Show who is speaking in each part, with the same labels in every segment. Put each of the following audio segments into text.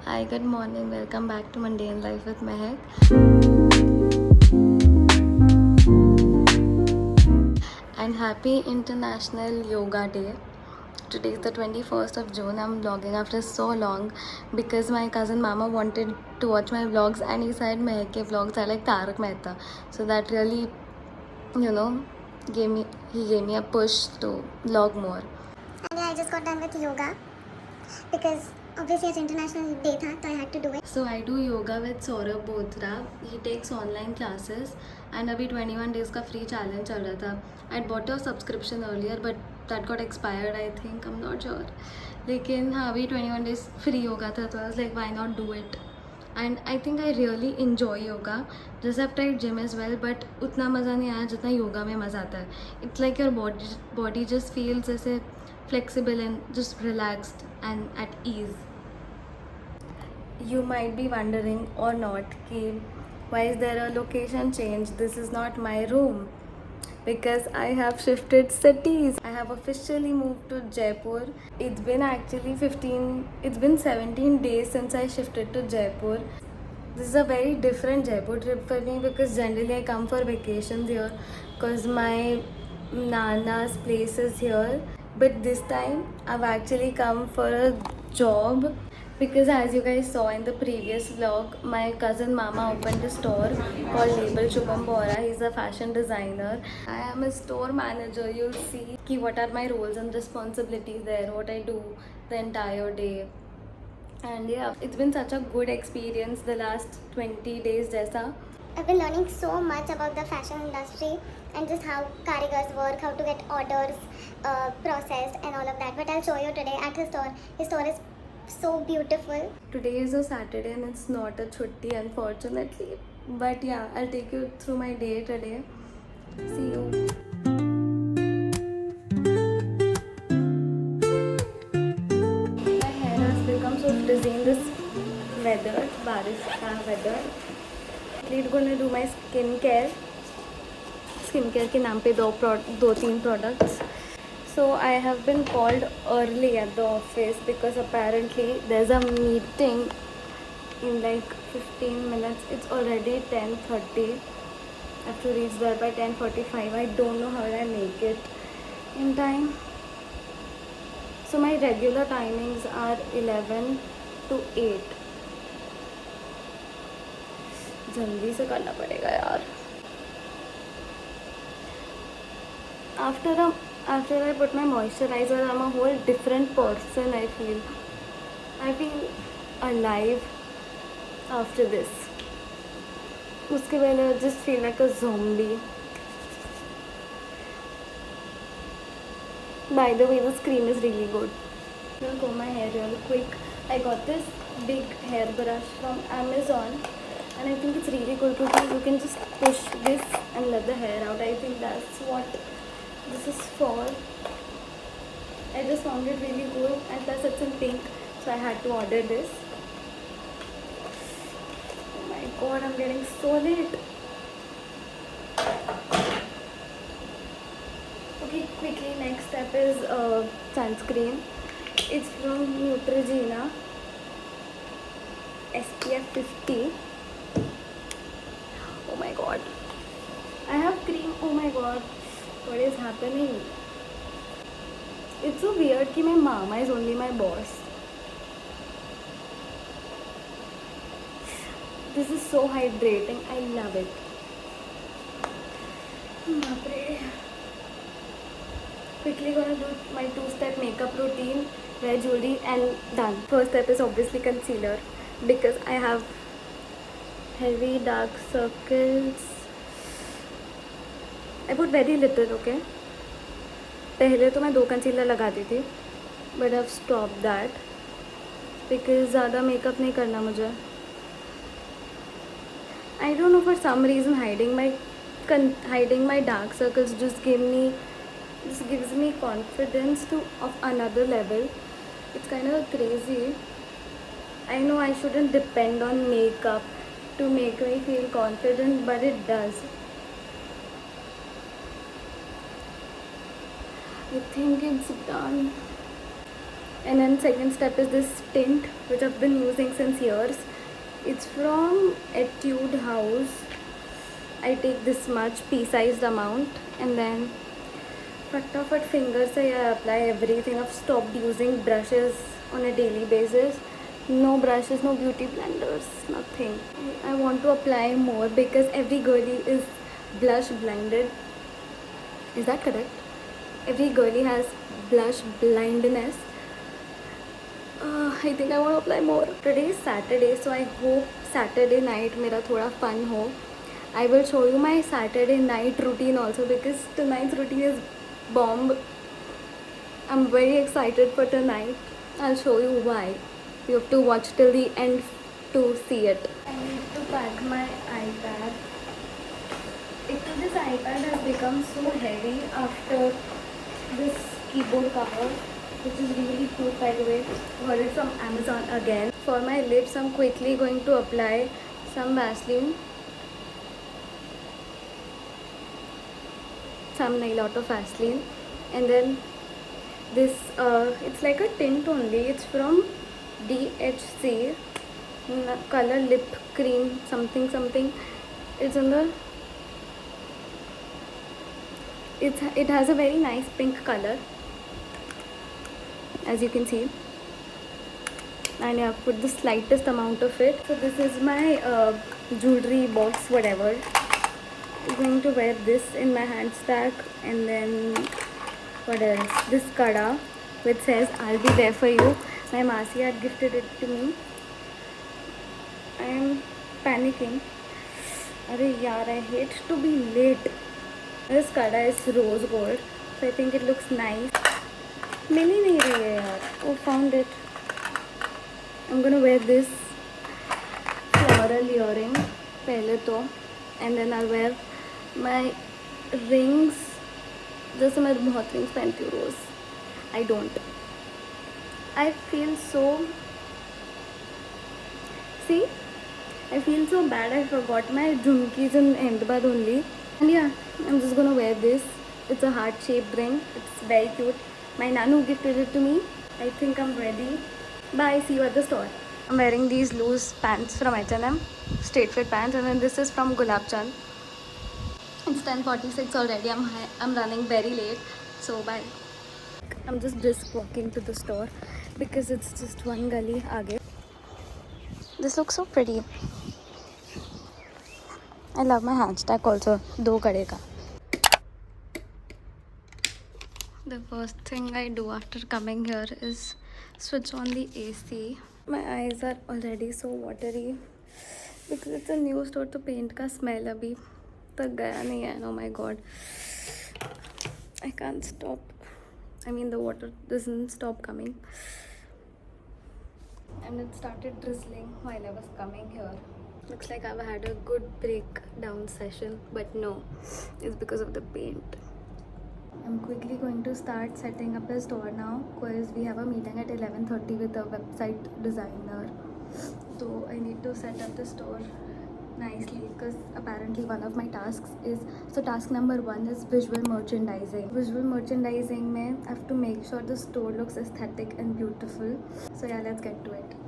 Speaker 1: Hi, good morning. Welcome back to Mundane Life with Mehak. And happy International Yoga Day. Today is the 21st of June. I'm vlogging after so long because my cousin Mama wanted to watch my vlogs and he said Mehak ke vlogs are like Tarak Mehta. So that really, you know, gave me a push to vlog more.
Speaker 2: And yeah, I just got done with yoga because obviously it's International Day tha, so I had to do it.
Speaker 1: So I do yoga with Saurabh Bothra. He takes online classes and अभी 21 days का free challenge चल रहा था. I bought a subscription earlier but that got expired I think. I'm not sure. लेकिन हाँ अभी 21 days free yoga था तो I was like why not do it. And I think I really enjoy yoga. जैसे I've tried gym as well but उतना मज़ा नहीं आया जितना योगा में मज़ा आता है. It's like your body just feels ऐसे flexible and just relaxed and at ease. You might be wondering or not कि why is there a location change? This is not my room because I have shifted cities. I have officially moved to Jaipur. It's been 17 days since I shifted to Jaipur. This is a very different Jaipur trip for me because generally I come for vacations here because my Nana's place is here. But this time I've actually come for a job because as you guys saw in the previous vlog, my cousin Mama opened a store called Label Shubham Bora. He's a fashion designer. I am a store manager. You'll see ki what are my roles and responsibilities there, what I do the entire day. And yeah, it's been such a good experience the last 20 days jaisa.
Speaker 2: I've been learning so much about the fashion industry and just how karigars work, how to get orders processed and all of that. But I'll show you today at his store. His store is so beautiful.
Speaker 1: Today is a Saturday and it's not a chutti unfortunately. But yeah, I'll take you through my day today. See you. My hair has become so frizzy in this weather, barish ka weather. I'm gonna do my skincare के नाम पे दो तीन products. So I have been called early at the office because apparently there's a meeting in like 15 minutes. It's already 10:30. I have to reach there by 10:45. I don't know how I make it in time. So my regular timings are 11 to 8. जल्दी से करना पड़ेगा यार. After I put my moisturizer, I'm a whole different person. I feel alive after this. उसके पहले I just feel like a zombie. By the way, this cream is really good. I'll comb my hair real quick. I got this big hair brush from Amazon and I think it's really cool because you can just push this and let the hair out. I think that's what this is for. I just found it really cool and plus it's in pink, so I had to order this. Oh my god, I'm getting so late. Okay, quickly, next step is sunscreen. It's from Neutrogena SPF 50. Oh my god, I have cream. Oh my god, what is happening? It's so weird कि my mama is only my boss. This is so hydrating. I love it. Quickly gonna do my 2-step makeup routine, wear jewelry and done. First step is obviously concealer because I have heavy dark circles. I put very little, okay? पहले तो मैं 2 concealer लगाती थी but I stop that because ज़्यादा makeup नहीं करना मुझे. I don't know for some reason hiding my dark circles just gives me confidence to of another level. It's kind of crazy. I know I shouldn't depend on makeup to make me feel confident but it does. I think it's done. And then second step is this tint which I've been using since years. It's from Etude House. I take this much pea-sized amount and then फटाफट finger से I apply everything. I've stopped using brushes on a daily basis. No brushes, no beauty blenders, nothing. I want to apply more because every girlie is blush blinded. Is that correct? Every girlie has blush blindness. I think I want to apply more. Today is Saturday, so I hope Saturday night मेरा थोड़ा fun हो. I will show you my Saturday night routine also because tonight's routine is bomb. I'm very excited for tonight. I'll show you why. You have to watch till the end to see it. I need to pack my iPad. This iPad has become so heavy after this keyboard cover, which is really cute by the way. Got it from Amazon again. For my lips, I'm quickly going to apply some Vaseline, some nail art of Vaseline, and then this it's like a tint only. It's from DHC color lip cream something. It's on the it has a very nice pink color, as you can see, and I have put the slightest amount of it. So this is my jewelry box, whatever. I'm going to wear this in my hand stack, and then what else? This kada which says I'll be there for you. My Masi had gifted it to me. I am panicking. Arey yaar, I hate to be late. This kada is rose gold, so I think it looks nice. मिल ही नहीं रही है यार. Oh, found it. I'm gonna wear this floral earring पहले तो, and then I'll wear my rings. जैसे मैं बहुत rings पहनती हूँ रोज. I don't. I feel so. See, I feel so bad. I forgot my jhumkis in Ahmedabad only. And yeah, I'm just gonna wear this. It's a heart-shaped ring. It's very cute. My Nanu gifted it to me. I think I'm ready. Bye. See you at the store. I'm wearing these loose pants from H&M, straight fit pants, and then this is from Gulab Chand. It's 10:46 already. I'm running very late. So bye. I'm just brisk walking to the store because it's just one gully aage. This looks so pretty. I love my hashtag also. Do kade ka. The first thing I do after coming here is switch on the AC. My eyes are already so watery because it's a new store. तो paint का smell अभी तक गया नहीं है. Oh my god, I can't stop. I mean the water doesn't stop coming, and it started drizzling while I was coming here. Looks like I've had a good breakdown session, but no, it's because of the paint. I'm quickly going to start setting up the store now because we have a meeting at 11:30 with a website designer. So I need to set up the store nicely because apparently one of my tasks is, so task number 1 is visual merchandising. Visual merchandising mein I have to make sure the store looks aesthetic and beautiful. So yeah, let's get to it.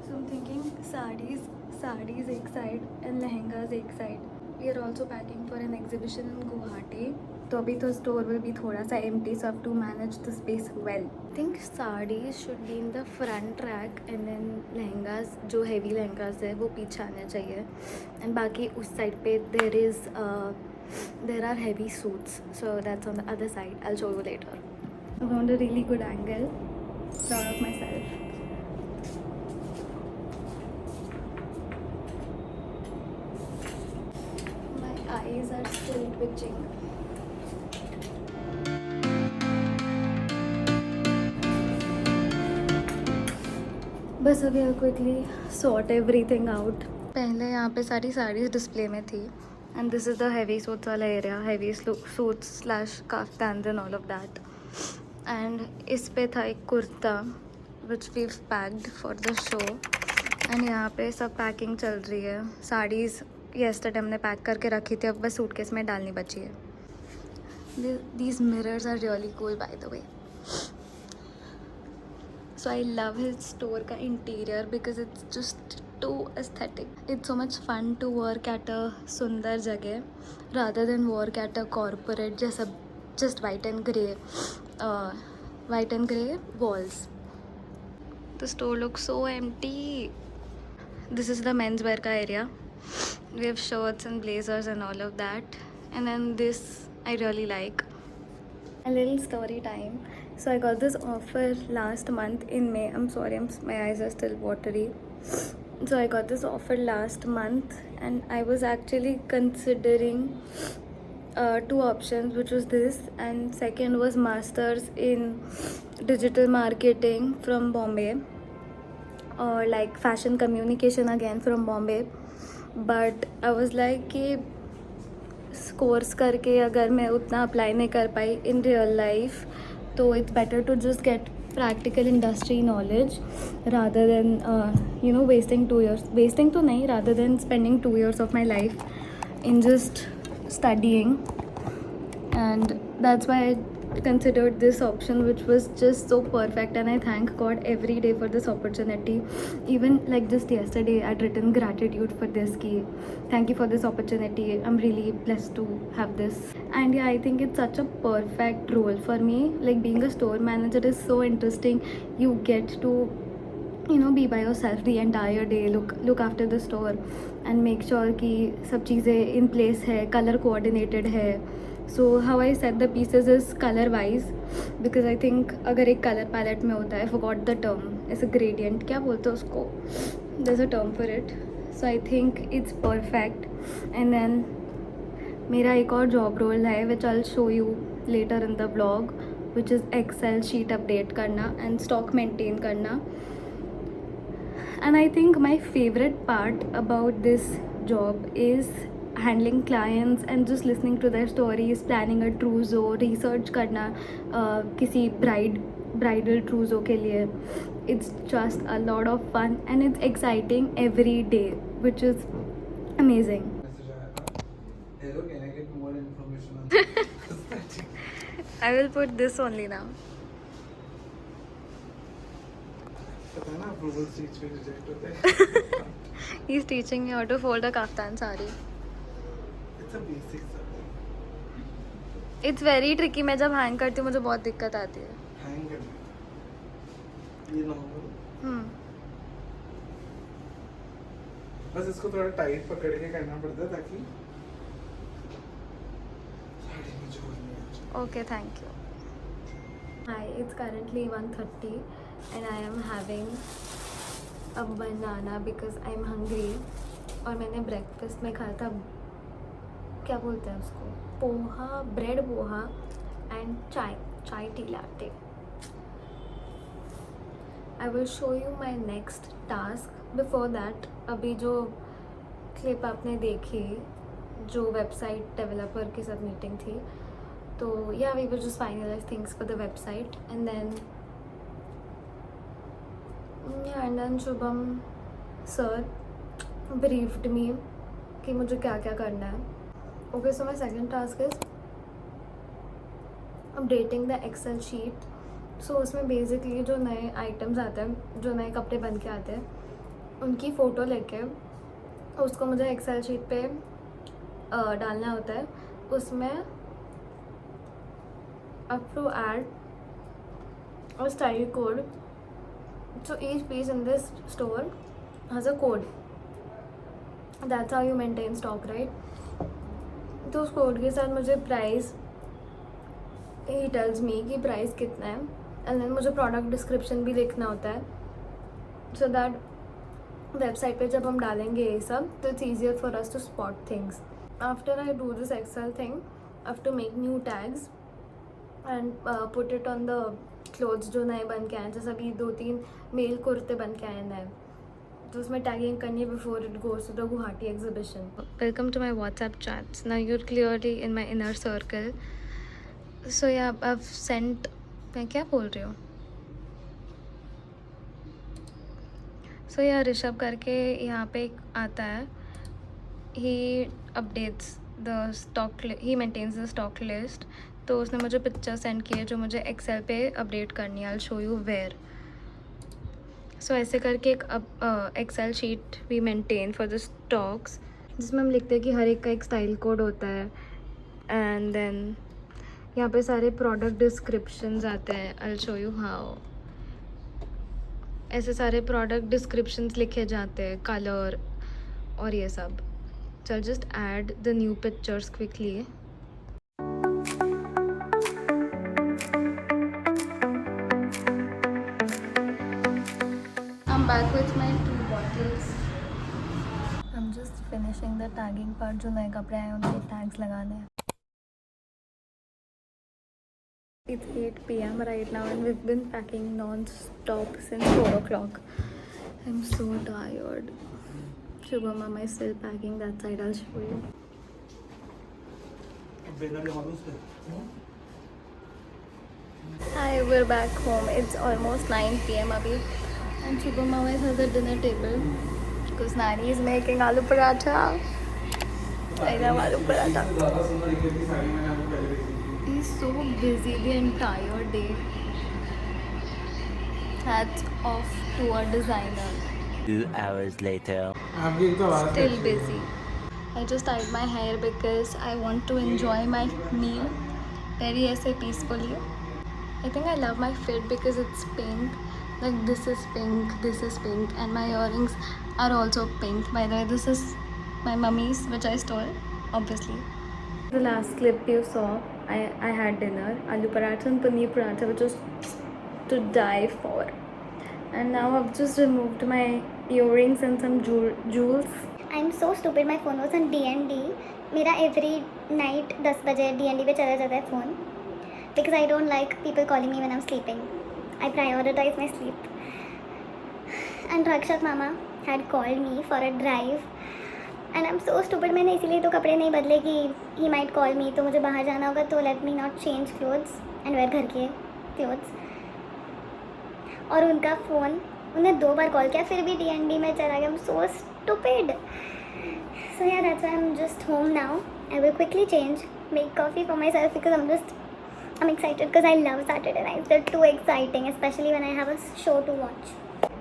Speaker 1: So I'm thinking sarees ek side and lehengas ek side. We are also packing for an exhibition in Guwahati. तो अभी तो store will be थोड़ा सा empty, so I have to manage the space well. I think sarees should be in the front rack and then lehengas, जो heavy lehengas है वो पीछे आने चाहिए. And बाकी उस side पे there are heavy suits, so that's on the other side. I'll show you later. I found a really good angle. Proud of myself. Eyes are still twitching. बस अभी I'll quickly sort everything out. पहले यहाँ पे सारी saris display में थी, and this is the heavy suits वाला area, heavy suits / kaftans and all of that. And इस पे था एक kurta which we've packed for the show. And यहाँ पे सब पैकिंग चल रही है. साड़ीज yesterday हमने पैक करके रखी थी, अब बस सूटकेस में डालनी बची है. These mirrors are really cool, by the way. So I love his store ka interior because it's just too aesthetic. It's so much fun to work at a sundar jagah rather than work at a corporate just white and grey walls. The store looks so empty. This is the menswear ka area. We have shirts and blazers and all of that. And then this I really like. A little story time. So I got this offer last month in May. I'm sorry, my eyes are still watery. So I got this offer last month, and I was actually considering two options, which was this, and second was masters in digital marketing from Bombay, or like fashion communication again from Bombay. But I was like कि course करके अगर मैं उतना apply नहीं कर पाई in real life, तो it's better to just get practical industry knowledge rather than wasting 2 years, wasting to nahi, rather than spending 2 years of my life in just studying. And that's why I considered this option, which was just so perfect, and I thank God every day for this opportunity. Even like just yesterday I'd written gratitude for this key. Thank you for this opportunity, I'm really blessed to have this. And yeah, I think it's such a perfect role for me. Like being a store manager is so interesting. You get to be by yourself the entire day, look after the store and make sure कि सब चीज़ें in place है, color coordinated है. So how I set the pieces is color wise, because I think अगर एक color palette में होता है, I forgot the term, it's a gradient, क्या बोलते हैं उसको, there's a term for it. So I think it's perfect. And then मेरा एक और job role है which I'll show you later in the vlog, which is Excel sheet update करना and stock maintain करना. And I think my favorite part about this job is handling clients and just listening to their stories, planning a trousseau, research करना किसी bridal trousseau के लिए. It's just a lot of fun and it's exciting every day, which is amazing.
Speaker 3: Hello, can I get more information on this?
Speaker 1: I will put this only now.
Speaker 3: पता है ना approval stage पे reject होते हैं.
Speaker 1: He's teaching me how to fold a kaftan sari.
Speaker 3: It's a basic subject.
Speaker 1: It's very tricky. मैं जब hang करती हूँ मुझे बहुत दिक्कत आती है.
Speaker 3: हैंग करना ये नॉर्मल. बस इसको थोड़ा टाइट पकड़ के करना पड़ता है ताकि साड़ी में जोर नहीं आ जाए.
Speaker 1: Okay, thank you. Hi, it's currently 1:30 and I am having a banana because I'm hungry. और मैंने ब्रेकफास्ट में खाया था, क्या बोलते हैं उसको, पोहा, ब्रेड पोहा एंड चाय T latte. I will show you my next task. Before that, अभी जो क्लिप आपने देखी जो वेबसाइट डेवलपर के साथ मीटिंग थी, तो yeah we will just finalise things for the website and then Shubham sir briefed me कि मुझे क्या क्या करना है. Okay, so my second task is updating the Excel sheet. So उसमें बेसिकली जो नए आइटम्स आते हैं, जो नए कपड़े बन के आते हैं, उनकी फ़ोटो लेके उसको मुझे एक्सेल शीट पे डालना होता है. उसमें अप टू ऐड और style code. So each piece in this store has a code. That's how you maintain stock, right? तो उस कोड के साथ मुझे प्राइस, ही टेल्स मी कि प्राइस कितना है, एंड देन मुझे प्रोडक्ट डिस्क्रिप्शन भी लिखना होता है, सो दैट वेबसाइट पे जब हम डालेंगे ये सब तो it's easier for us to spot things. After I do this excel thing, I have to make new tags and put it on the clothes जो नए बन के आए. जैसे अभी 2-3 मेल कुर्ते बन के आए नए, तो उसमें टैगिंग करनी है before it goes to the Guwahati exhibition. Welcome to my WhatsApp chats. Now you're clearly in my inner circle. So yeah I Saint, मैं क्या बोल रही हूँ, सो या ऋषभ करके यहाँ पे एक आता है, he updates the stock, he maintains the stock list. तो उसने मुझे पिक्चर सेंड किए जो मुझे एक्सेल पे अपडेट करनी है। I show you where. So ऐसे करके एक Excel sheet we maintain for the stocks, जिसमें हम लिखते हैं कि हर एक का एक स्टाइल कोड होता है। एंड देन यहाँ पे सारे प्रोडक्ट डिस्क्रिप्शंस आते हैं। आई शो यू हाउ। ऐसे सारे प्रोडक्ट डिस्क्रिप्शंस लिखे जाते हैं, कलर और ये सब। So I'll just add the new pictures quickly. I'm back with my 2 bottles. I'm just finishing the tagging part. जो नए कपड़े आए उनके tags लगाने हैं. It's 8 p.m. right now and we've been packing non-stop since 4 o'clock. I'm so tired. Sugar Mama is still packing that side. I'll show you. Hi, we're back home. It's almost 9 p.m. abhi, and Sugar Mama is at the dinner table because Nani is making aloo paratha. I love aloo paratha. He's so busy the entire day. Hats off to our designer.
Speaker 4: 2 hours later.
Speaker 1: Still busy. I just tied my hair because I want to enjoy my meal very peacefully. I think I love my fit because it's pink. Like this is pink, and my earrings are also pink. By the way, this is my mummy's, which I stole, obviously. The last clip you saw, I had dinner, aloo paratha and paneer paratha, which was to die for. And now I've just removed my earrings and some jewels.
Speaker 2: I'm so stupid. My phone was on D&D. मेरा every night 10 बजे D&D पे चला जाता है phone, because I don't like people calling me when I'm sleeping. I prioritize my sleep. And Rakshak Mama had called me for a drive. And I'm so stupid. मैंने इसीलिए तो कपड़े नहीं बदले कि he might call me, तो मुझे बाहर जाना होगा तो let me not change clothes and wear घर के clothes. और उनका फ़ोन उन्हें 2 बार कॉल किया, फिर भी D&D में चला गया. I'm so stupid. So yeah, that's why I'm just home now. I will quickly change, make coffee for myself because I'm excited because I love Saturday nights. They're too exciting, especially when I have a show to watch.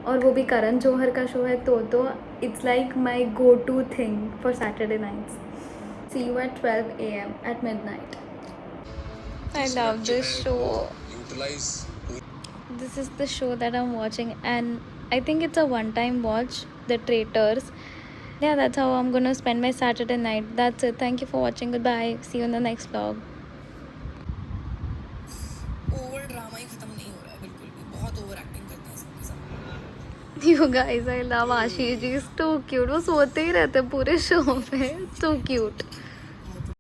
Speaker 1: और वो भी करण जौहर का show है तो it's like my go-to thing for Saturday nights. See you at 12 a.m. at midnight. I love this show. This is the show that I'm watching, and I think it's a one-time watch, The Traitors. Yeah, that's how I'm gonna spend my Saturday night. That's it. Thank you for watching. Goodbye. See you in the next vlog.
Speaker 5: Over drama ही खत्म नहीं हो रहा है बिल्कुल भी. बहुत over acting करते हैं सबके साथ.
Speaker 1: You guys, I love Ashish. He's too cute. वो सोते ही रहते हैं पूरे शो में. So cute.